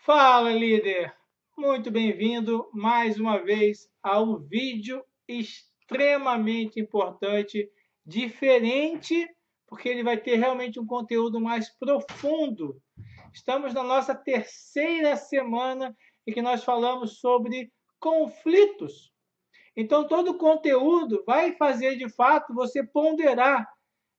Fala, líder! Muito bem-vindo mais uma vez a um vídeo extremamente importante, diferente, porque ele vai ter realmente um conteúdo mais profundo. Estamos na nossa terceira semana em que nós falamos sobre conflitos. Então, todo o conteúdo vai fazer, de fato, você ponderar,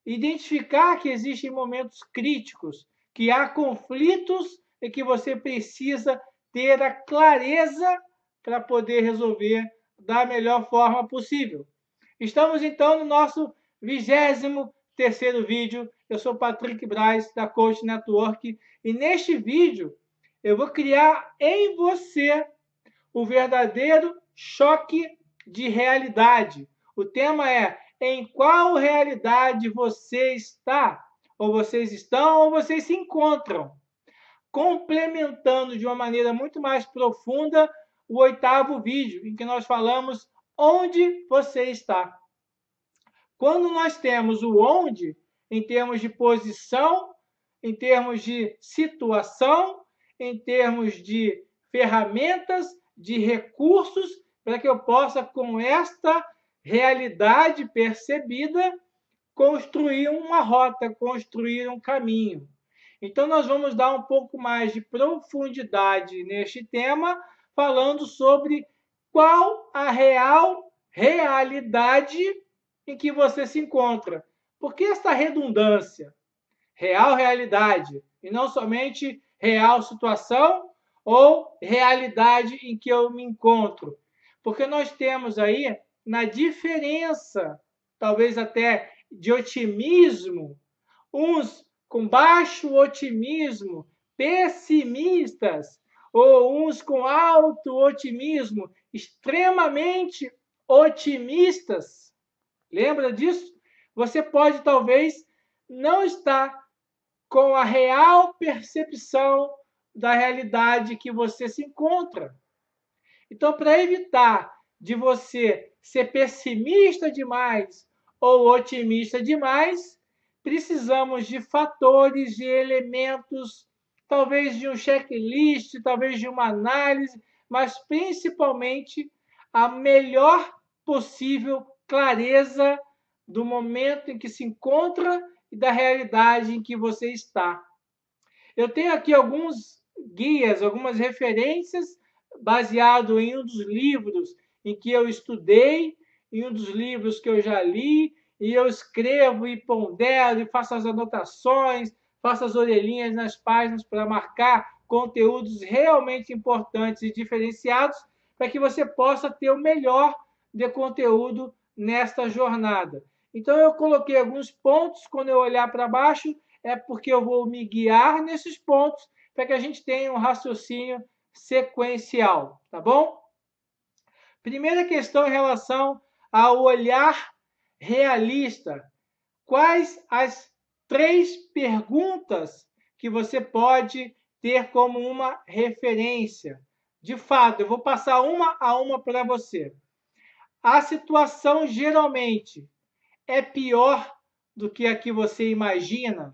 identificar que existem momentos críticos, que há conflitos e que você precisa ter a clareza para poder resolver da melhor forma possível. Estamos, então, no nosso 23º vídeo. Eu sou Patrick Braz, da Coach Network, e neste vídeo eu vou criar em você o verdadeiro choque de realidade. O tema é: em qual realidade você está? Ou vocês estão, ou vocês se encontram. Complementando de uma maneira muito mais profunda o 8º vídeo, em que nós falamos onde você está. Quando nós temos o onde, em termos de posição, em termos de situação, em termos de ferramentas, de recursos, para que eu possa, com esta realidade percebida, construir uma rota, construir um caminho. Então, nós vamos dar um pouco mais de profundidade neste tema, falando sobre qual a real realidade em que você se encontra. Por que essa redundância? Real realidade, e não somente real situação ou realidade em que eu me encontro. Porque nós temos aí, na diferença, talvez até de otimismo, uns com baixo otimismo, pessimistas, ou uns com alto otimismo, extremamente otimistas. Lembra disso? Você pode talvez não estar com a real percepção da realidade que você se encontra. Então, para evitar de você ser pessimista demais ou otimista demais, precisamos de fatores, de elementos, talvez de um checklist, talvez de uma análise, mas principalmente a melhor possível clareza do momento em que se encontra e da realidade em que você está. Eu tenho aqui alguns guias, algumas referências baseado em um dos livros em que eu estudei, em um dos livros que eu já li, e eu escrevo e pondero e faço as anotações, faço as orelhinhas nas páginas para marcar conteúdos realmente importantes e diferenciados para que você possa ter o melhor de conteúdo nesta jornada. Então, eu coloquei alguns pontos, quando eu olhar para baixo, é porque eu vou me guiar nesses pontos para que a gente tenha um raciocínio sequencial, tá bom? Primeira questão em relação ao olhar realista. Quais as 3 perguntas que você pode ter como uma referência? De fato, eu vou passar uma a uma para você. A situação geralmente é pior do que a que você imagina?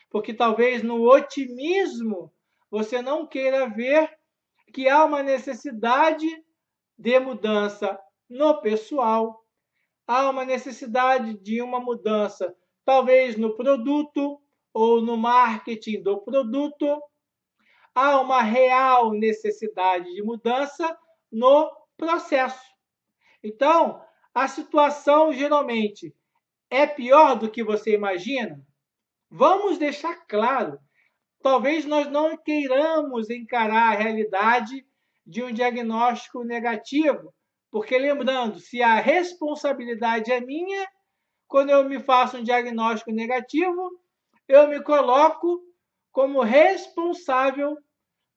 Porque talvez no otimismo você não queira ver que há uma necessidade de mudança no pessoal, há uma necessidade de uma mudança, talvez no produto ou no marketing do produto, há uma real necessidade de mudança no processo. Então, a situação geralmente é pior do que você imagina? Vamos deixar claro, talvez nós não queiramos encarar a realidade de um diagnóstico negativo, porque lembrando, se a responsabilidade é minha, quando eu me faço um diagnóstico negativo, eu me coloco como responsável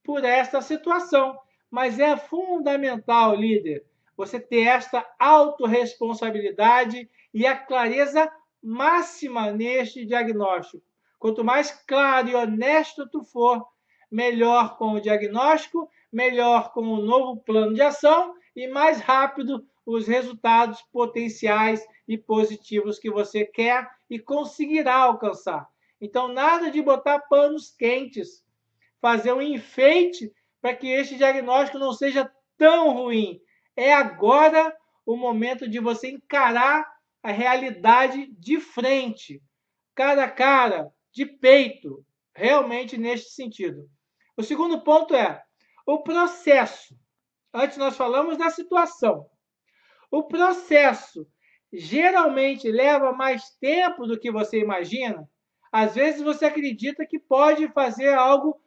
por esta situação. Mas é fundamental, líder, você ter esta autorresponsabilidade e a clareza máxima neste diagnóstico. Quanto mais claro e honesto tu for, melhor com o diagnóstico, melhor com o novo plano de ação e mais rápido os resultados potenciais e positivos que você quer e conseguirá alcançar. Então, nada de botar panos quentes, fazer um enfeite para que este diagnóstico não seja tão ruim. É agora o momento de você encarar a realidade de frente, cara a cara, de peito, realmente neste sentido. O segundo ponto é o processo. Antes nós falamos da situação. O processo geralmente leva mais tempo do que você imagina. Às vezes você acredita que pode fazer algo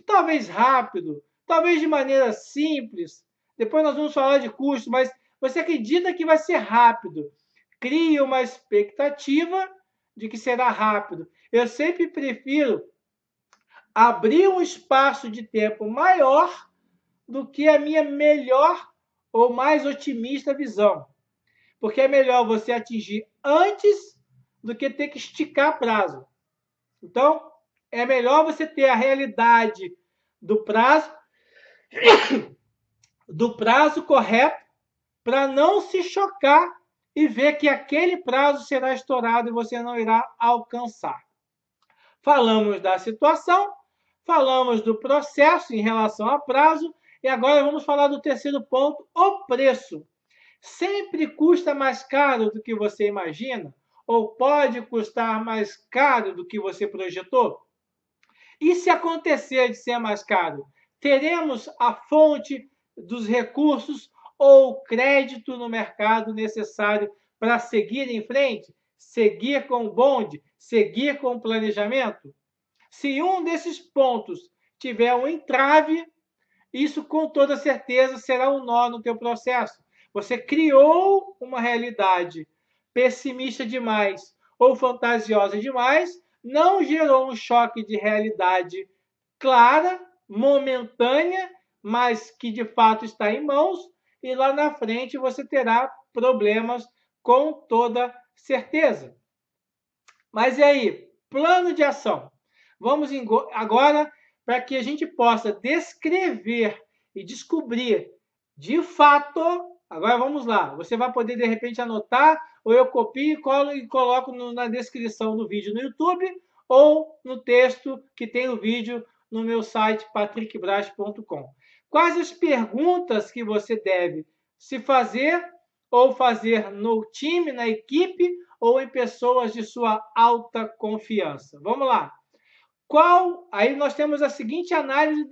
talvez rápido, talvez de maneira simples. Depois nós vamos falar de custo, mas você acredita que vai ser rápido. Cria uma expectativa de que será rápido. Eu sempre prefiro abrir um espaço de tempo maior do que a minha melhor ou mais otimista visão. Porque é melhor você atingir antes do que ter que esticar prazo. Então, é melhor você ter a realidade do prazo correto para não se chocar e ver que aquele prazo será estourado e você não irá alcançar. Falamos da situação, falamos do processo em relação a prazo e agora vamos falar do terceiro ponto, o preço. Sempre custa mais caro do que você imagina? Ou pode custar mais caro do que você projetou? E se acontecer de ser mais caro, teremos a fonte dos recursos ou o crédito no mercado necessário para seguir em frente? Seguir com o bonde? Seguir com o planejamento? Se um desses pontos tiver um entrave, isso com toda certeza será um nó no teu processo. Você criou uma realidade pessimista demais ou fantasiosa demais, não gerou um choque de realidade clara, momentânea, mas que de fato está em mãos, e lá na frente você terá problemas com toda certeza. Mas e aí? Plano de ação. Vamos agora para que a gente possa descrever e descobrir de fato. Agora vamos lá. Você vai poder de repente anotar, ou eu copio e coloco na descrição do vídeo no YouTube ou no texto que tem o vídeo no meu site patrickbras.com. Quais as perguntas que você deve se fazer ou fazer no time, na equipe ou em pessoas de sua alta confiança? Vamos lá. Aí nós temos a seguinte análise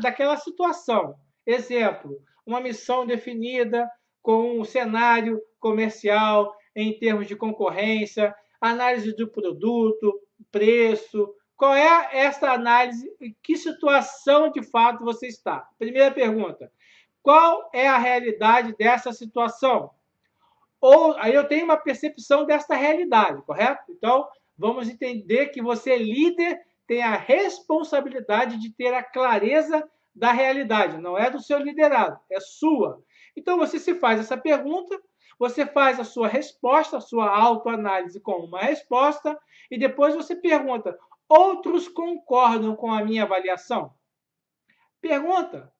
daquela situação. Exemplo, uma missão definida com um cenário comercial em termos de concorrência, análise do produto, preço. Qual é essa análise? Em que situação de fato você está? Primeira pergunta. Qual é a realidade dessa situação? Ou aí eu tenho uma percepção dessa realidade, correto? Então, vamos entender que você, líder, tem a responsabilidade de ter a clareza da realidade, não é do seu liderado, é sua. Então, você se faz essa pergunta, você faz a sua resposta, a sua autoanálise com uma resposta, e depois você pergunta: outros concordam com a minha avaliação? Pergunta.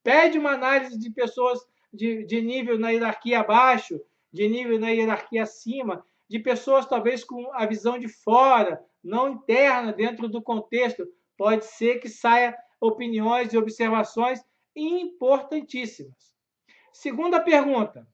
Pede uma análise de pessoas de nível na hierarquia abaixo, de nível na hierarquia acima, de pessoas talvez com a visão de fora, não interna, dentro do contexto. Pode ser que saia opiniões e observações importantíssimas. Segunda pergunta.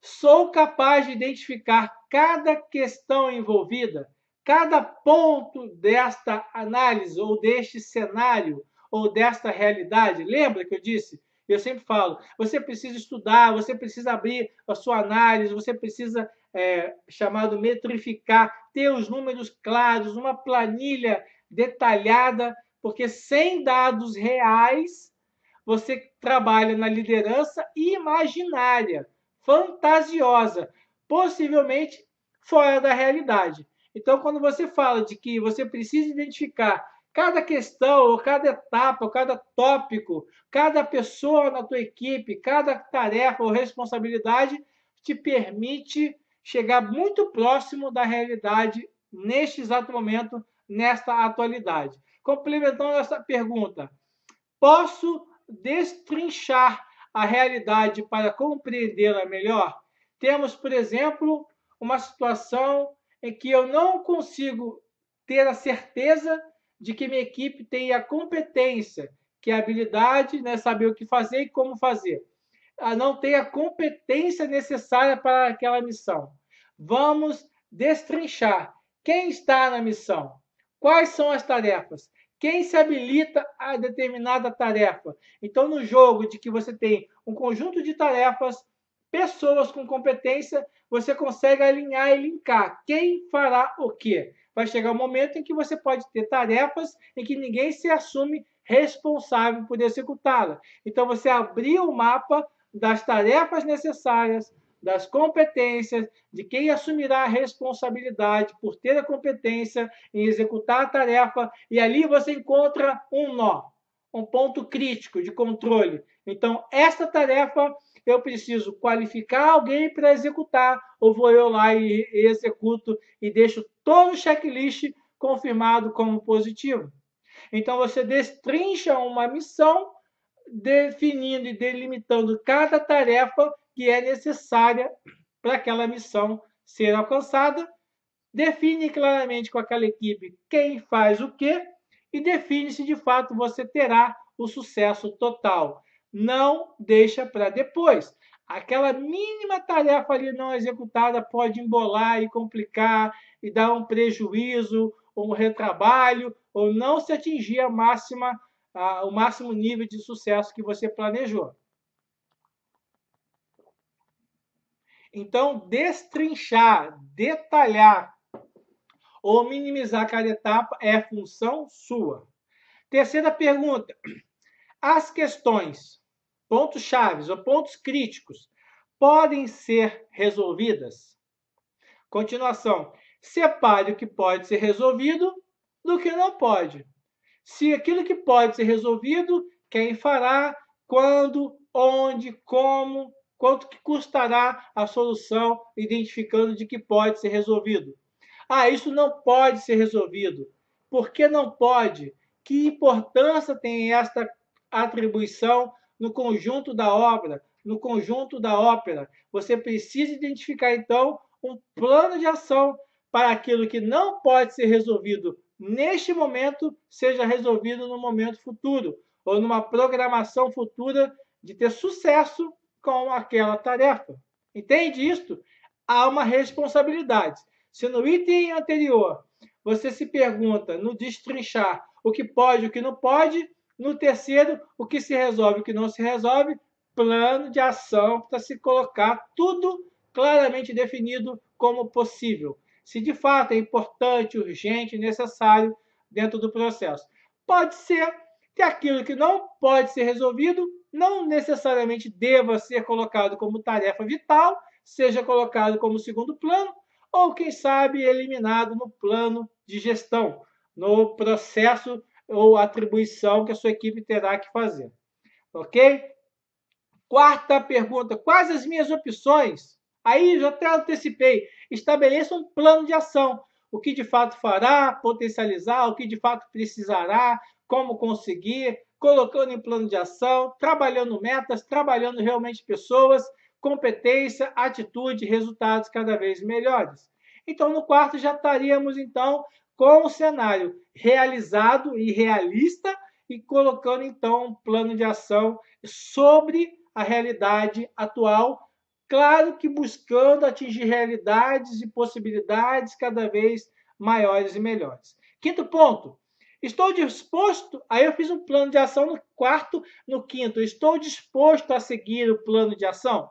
Sou capaz de identificar cada questão envolvida, cada ponto desta análise ou deste cenário ou desta realidade? Lembra que eu disse? Eu sempre falo, você precisa estudar, você precisa abrir a sua análise, você precisa, chamado metrificar, ter os números claros, uma planilha detalhada, porque sem dados reais, você trabalha na liderança imaginária, fantasiosa, possivelmente fora da realidade. Então, quando você fala de que você precisa identificar cada questão, ou cada etapa, ou cada tópico, cada pessoa na tua equipe, cada tarefa ou responsabilidade, te permite chegar muito próximo da realidade neste exato momento, nesta atualidade. Complementando essa pergunta, posso destrinchar a realidade para compreendê-la melhor? Temos, por exemplo, uma situação em que eu não consigo ter a certeza de que minha equipe tem a competência, que é habilidade, né? Saber o que fazer e como fazer. Não tem a competência necessária para aquela missão. Vamos destrinchar quem está na missão, quais são as tarefas, quem se habilita a determinada tarefa. Então, no jogo de que você tem um conjunto de tarefas, pessoas com competência, você consegue alinhar e linkar quem fará o quê. Vai chegar um momento em que você pode ter tarefas em que ninguém se assume responsável por executá-la. Então, você abriu o mapa das tarefas necessárias, das competências, de quem assumirá a responsabilidade por ter a competência em executar a tarefa, e ali você encontra um nó, um ponto crítico de controle. Então, esta tarefa eu preciso qualificar alguém para executar, ou vou eu lá e executo e deixo todo o checklist confirmado como positivo. Então, você destrincha uma missão, definindo e delimitando cada tarefa que é necessária para aquela missão ser alcançada, define claramente com aquela equipe quem faz o quê e define se de fato você terá o sucesso total. Não deixa para depois. Aquela mínima tarefa ali não executada pode embolar e complicar e dar um prejuízo, ou um retrabalho, ou não se atingir o máximo nível de sucesso que você planejou. Então, destrinchar, detalhar ou minimizar cada etapa é função sua. Terceira pergunta. As questões, pontos chaves ou pontos críticos, podem ser resolvidas? Continuação. Separe o que pode ser resolvido do que não pode. Se aquilo que pode ser resolvido, quem fará, quando, onde, como, quanto que custará a solução, identificando de que pode ser resolvido. Isso não pode ser resolvido. Por que não pode? Que importância tem esta atribuição no conjunto da obra, no conjunto da ópera? Você precisa identificar, então, um plano de ação para aquilo que não pode ser resolvido neste momento, seja resolvido no momento futuro, ou numa programação futura de ter sucesso com aquela tarefa. Entende isto? Há uma responsabilidade. Se no item anterior você se pergunta, no destrinchar, o que pode e o que não pode, no terceiro, o que se resolve e o que não se resolve, plano de ação para se colocar tudo claramente definido como possível. Se de fato é importante, urgente, necessário dentro do processo. Pode ser que aquilo que não pode ser resolvido não necessariamente deva ser colocado como tarefa vital, seja colocado como segundo plano, ou, quem sabe, eliminado no plano de gestão, no processo ou atribuição que a sua equipe terá que fazer. Ok? Quarta pergunta. Quais as minhas opções? Aí já até antecipei. Estabeleça um plano de ação. O que de fato fará, potencializar, o que de fato precisará, como conseguir, colocando em plano de ação, trabalhando metas, trabalhando realmente pessoas, competência, atitude, resultados cada vez melhores. Então, no quarto já estaríamos, então, com o cenário realizado e realista e colocando, então, um plano de ação sobre a realidade atual, claro que buscando atingir realidades e possibilidades cada vez maiores e melhores. Quinto ponto, estou disposto, aí eu fiz um plano de ação no quarto, no quinto, estou disposto a seguir o plano de ação?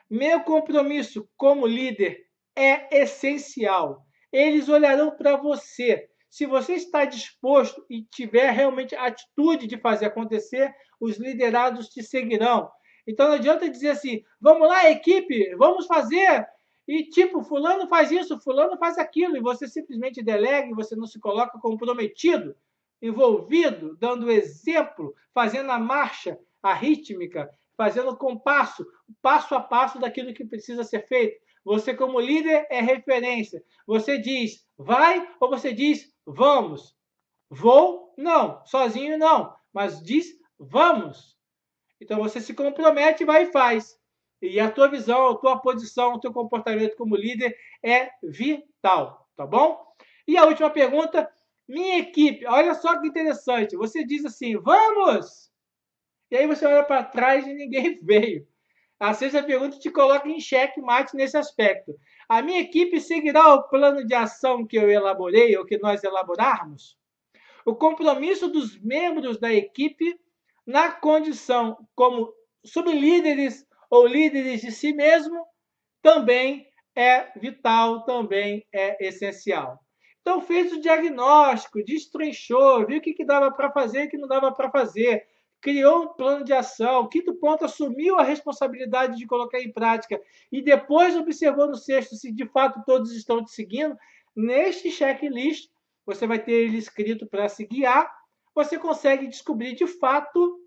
Meu compromisso como líder é essencial. Eles olharão para você. Se você está disposto e tiver realmente a atitude de fazer acontecer, os liderados te seguirão. Então não adianta dizer assim, vamos lá, equipe, vamos fazer. E tipo, fulano faz isso, fulano faz aquilo, e você simplesmente delega e você não se coloca comprometido, envolvido, dando exemplo, fazendo a marcha, a rítmica, fazendo o compasso, passo a passo daquilo que precisa ser feito. Você, como líder, é referência. Você diz vai ou você diz vamos? Vou? Não. Sozinho, não. Mas diz vamos. Então, você se compromete, vai e faz. E a tua visão, a tua posição, o teu comportamento como líder é vital, tá bom? E a última pergunta, Minha equipe, olha só que interessante. Você diz assim, vamos! E aí você olha para trás e ninguém veio. A sexta pergunta te coloca em xeque-mate nesse aspecto. A minha equipe seguirá o plano de ação que eu elaborei ou que nós elaborarmos? O compromisso dos membros da equipe na condição como sublíderes ou líderes de si mesmo também é vital, também é essencial. Então, fez o diagnóstico, destrinchou, viu o que dava para fazer e o que não dava para fazer, criou um plano de ação, quinto ponto, assumiu a responsabilidade de colocar em prática e depois observou no sexto se de fato todos estão te seguindo. Neste checklist, você vai ter ele escrito para se guiar, você consegue descobrir de fato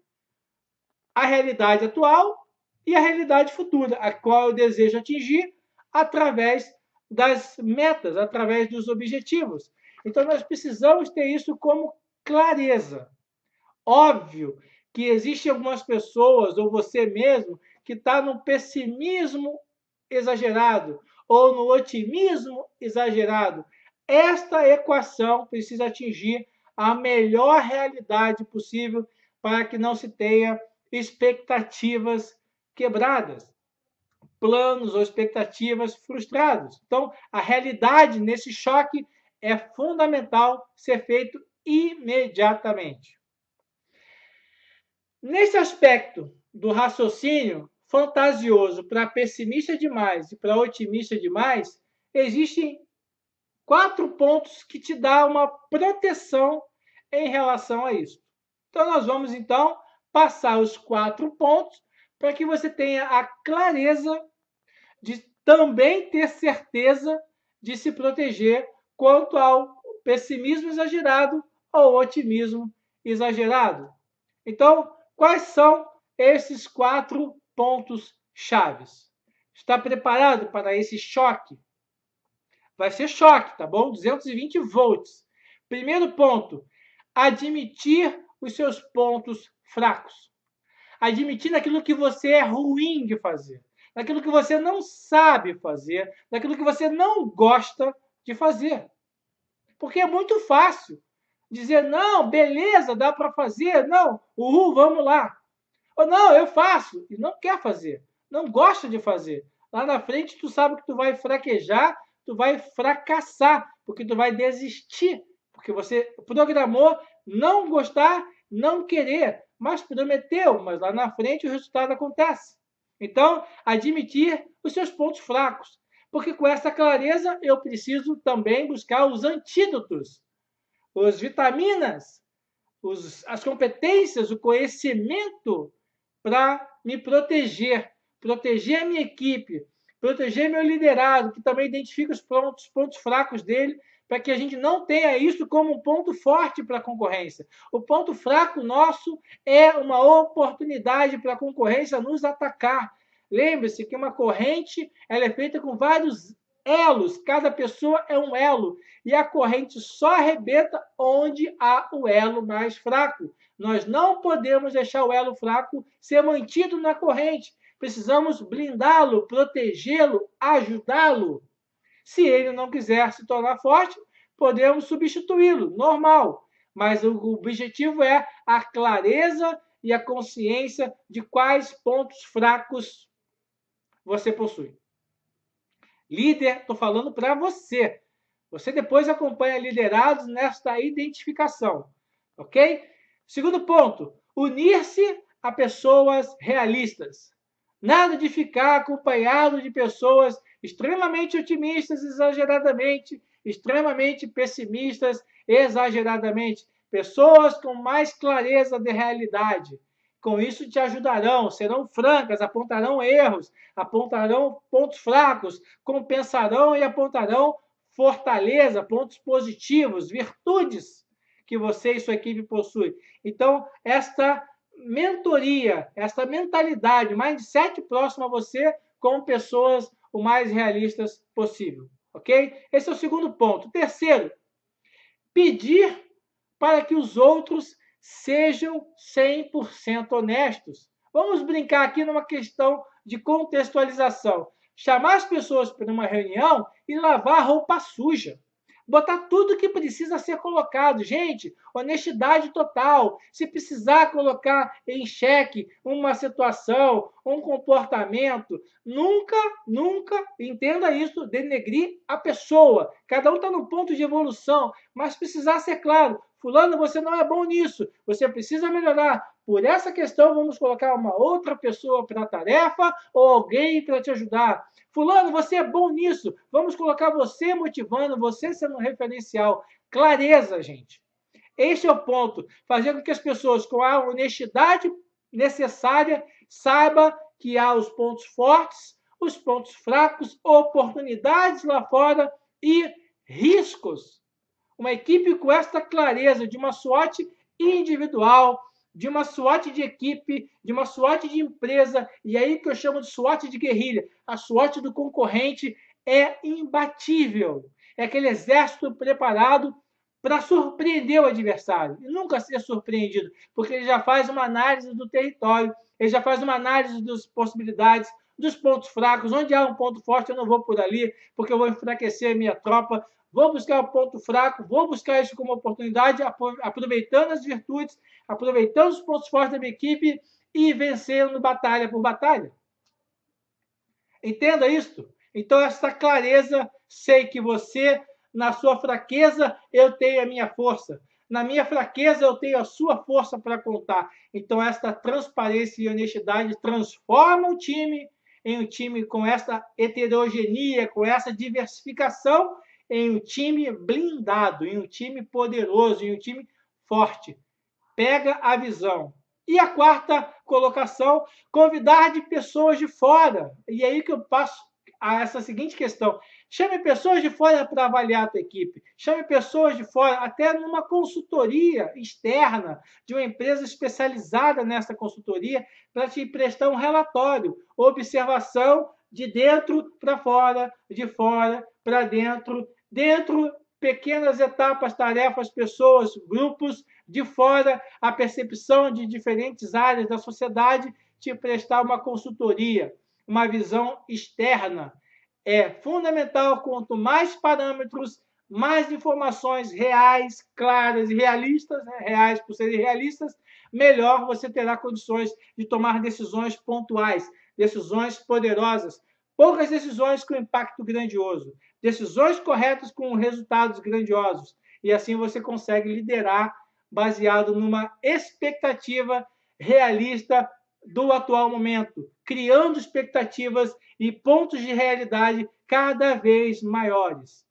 a realidade atual e a realidade futura, a qual eu desejo atingir através das metas, através dos objetivos. Então, nós precisamos ter isso como clareza. Óbvio que existem algumas pessoas, ou você mesmo, que está no pessimismo exagerado ou no otimismo exagerado. Esta equação precisa atingir a melhor realidade possível para que não se tenha expectativas quebradas, planos ou expectativas frustrados. Então, a realidade nesse choque é fundamental ser feito imediatamente. Nesse aspecto do raciocínio fantasioso para pessimista demais e para otimista demais, existem 4 pontos que te dão uma proteção em relação a isso. Então, nós vamos, então, passar os 4 pontos para que você tenha a clareza de também ter certeza de se proteger quanto ao pessimismo exagerado ou otimismo exagerado. Então, quais são esses 4 pontos chaves? Está preparado para esse choque? Vai ser choque, tá bom? 220 volts. Primeiro ponto, admitir os seus pontos fracos. Admitir naquilo que você é ruim de fazer, naquilo que você não sabe fazer, naquilo que você não gosta de fazer. Porque é muito fácil dizer, não, beleza, dá para fazer, não, uhul, vamos lá. Ou não, eu faço, e não quer fazer, não gosta de fazer. Lá na frente, tu sabe que tu vai fraquejar, tu vai fracassar, porque tu vai desistir, porque você programou não gostar, não querer, mas prometeu, mas lá na frente o resultado acontece. Então, admitir os seus pontos fracos, porque com essa clareza eu preciso também buscar os antídotos, as vitaminas, as competências, o conhecimento para me proteger, proteger a minha equipe, proteger meu liderado, que também identifica os pontos fracos dele, para que a gente não tenha isso como um ponto forte para a concorrência. O ponto fraco nosso é uma oportunidade para a concorrência nos atacar. Lembre-se que uma corrente ela é feita com vários elos, cada pessoa é um elo, e a corrente só arrebenta onde há o elo mais fraco. Nós não podemos deixar o elo fraco ser mantido na corrente. Precisamos blindá-lo, protegê-lo, ajudá-lo. Se ele não quiser se tornar forte, podemos substituí-lo, normal. Mas o objetivo é a clareza e a consciência de quais pontos fracos você possui. Líder, estou falando para você. Você depois acompanha liderados nesta identificação, ok? Segundo ponto, unir-se a pessoas realistas. Nada de ficar acompanhado de pessoas extremamente otimistas, exageradamente, extremamente pessimistas, exageradamente. Pessoas com mais clareza de realidade. Com isso te ajudarão, serão francas, apontarão erros, apontarão pontos fracos, compensarão e apontarão fortaleza, pontos positivos, virtudes que você e sua equipe possuem. Então, esta mentoria, esta mentalidade, mindset próximo a você, com pessoas o mais realistas possível, ok? Esse é o segundo ponto. Terceiro, pedir para que os outros sejam 100% honestos. Vamos brincar aqui numa questão de contextualização. Chamar as pessoas para uma reunião e lavar roupa suja. Botar tudo que precisa ser colocado. Gente, honestidade total. Se precisar colocar em xeque uma situação, um comportamento, nunca, nunca, entenda isso, denegrir a pessoa. Cada um está no ponto de evolução, mas precisar ser claro. Fulano, você não é bom nisso. Você precisa melhorar. Por essa questão, vamos colocar uma outra pessoa para a tarefa ou alguém para te ajudar. Fulano, você é bom nisso. Vamos colocar você motivando, você sendo um referencial. Clareza, gente. Este é o ponto. Fazer com que as pessoas, com a honestidade necessária, saibam que há os pontos fortes, os pontos fracos, oportunidades lá fora e riscos. Uma equipe com esta clareza de uma SWOT individual, de uma SWOT de equipe, de uma SWOT de empresa, e aí que eu chamo de SWOT de guerrilha. A SWOT do concorrente é imbatível. É aquele exército preparado para surpreender o adversário e nunca ser surpreendido, porque ele já faz uma análise do território, ele já faz uma análise das possibilidades, dos pontos fracos, onde há um ponto forte eu não vou por ali, porque eu vou enfraquecer a minha tropa, vou buscar o ponto fraco, vou buscar isso como oportunidade, aproveitando as virtudes, aproveitando os pontos fortes da minha equipe e vencendo batalha por batalha. Entenda isso. Então, essa clareza, sei que você, na sua fraqueza, eu tenho a minha força. Na minha fraqueza, eu tenho a sua força para contar. Então, esta transparência e honestidade transforma o time em um time com essa heterogeneia, com essa diversificação, em um time blindado, em um time poderoso, em um time forte. Pega a visão. E a quarta colocação, convidar de pessoas de fora. E é aí que eu passo a essa seguinte questão. Chame pessoas de fora para avaliar a tua equipe. Chame pessoas de fora, até numa consultoria externa, de uma empresa especializada nessa consultoria, para te prestar um relatório, observação de dentro para fora, de fora para dentro, pequenas etapas, tarefas, pessoas, grupos, de fora, a percepção de diferentes áreas da sociedade, te prestar uma consultoria, uma visão externa. É fundamental, quanto mais parâmetros, mais informações reais, claras e realistas, né? Reais por serem realistas, melhor você terá condições de tomar decisões pontuais, decisões poderosas, poucas decisões com impacto grandioso, decisões corretas com resultados grandiosos. E assim você consegue liderar baseado numa expectativa realista do atual momento, criando expectativas e pontos de realidade cada vez maiores.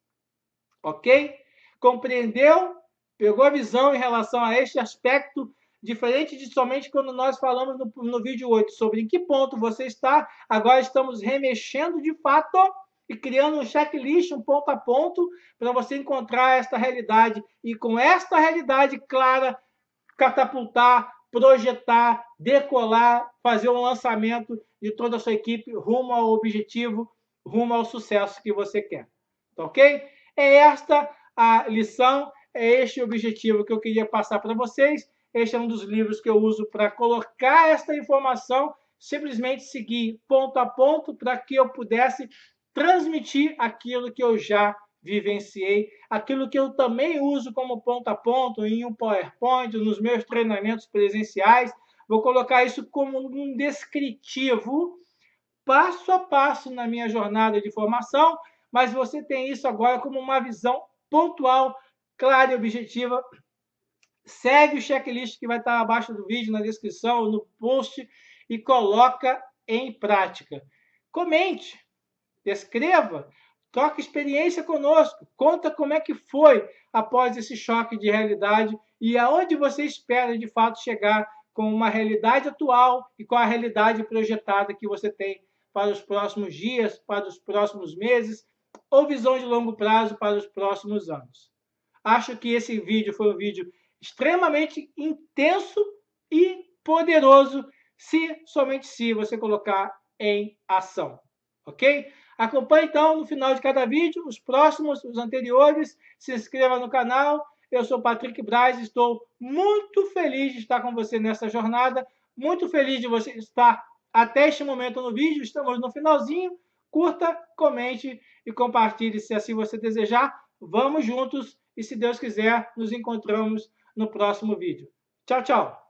Ok? Compreendeu? Pegou a visão em relação a este aspecto, diferente de somente quando nós falamos no vídeo 8 sobre em que ponto você está, agora estamos remexendo de fato e criando um checklist, um ponto a ponto, para você encontrar esta realidade e com esta realidade clara, catapultar, projetar, decolar, fazer um lançamento de toda a sua equipe rumo ao objetivo, rumo ao sucesso que você quer. Tá ok? É esta a lição, é este o objetivo que eu queria passar para vocês. Este é um dos livros que eu uso para colocar esta informação, simplesmente seguir ponto a ponto para que eu pudesse transmitir aquilo que eu já vivenciei, aquilo que eu também uso como ponto a ponto em um PowerPoint, nos meus treinamentos presenciais. Vou colocar isso como um descritivo, passo a passo na minha jornada de formação, mas você tem isso agora como uma visão pontual, clara e objetiva. Segue o checklist que vai estar abaixo do vídeo, na descrição, no post, e coloca em prática. Comente, escreva, troque experiência conosco, conta como é que foi após esse choque de realidade e aonde você espera de fato chegar com uma realidade atual e com a realidade projetada que você tem para os próximos dias, para os próximos meses, ou visão de longo prazo para os próximos anos. Acho que esse vídeo foi um vídeo extremamente intenso e poderoso, somente se você colocar em ação, ok? Acompanhe então no final de cada vídeo os próximos, os anteriores, se inscreva no canal. Eu sou Patrick Braz, estou muito feliz de estar com você nessa jornada, muito feliz de você estar até este momento no vídeo. Estamos no finalzinho. Curta, comente e compartilhe se assim você desejar. vamos juntos e, se Deus quiser, nos encontramos no próximo vídeo. Tchau, tchau!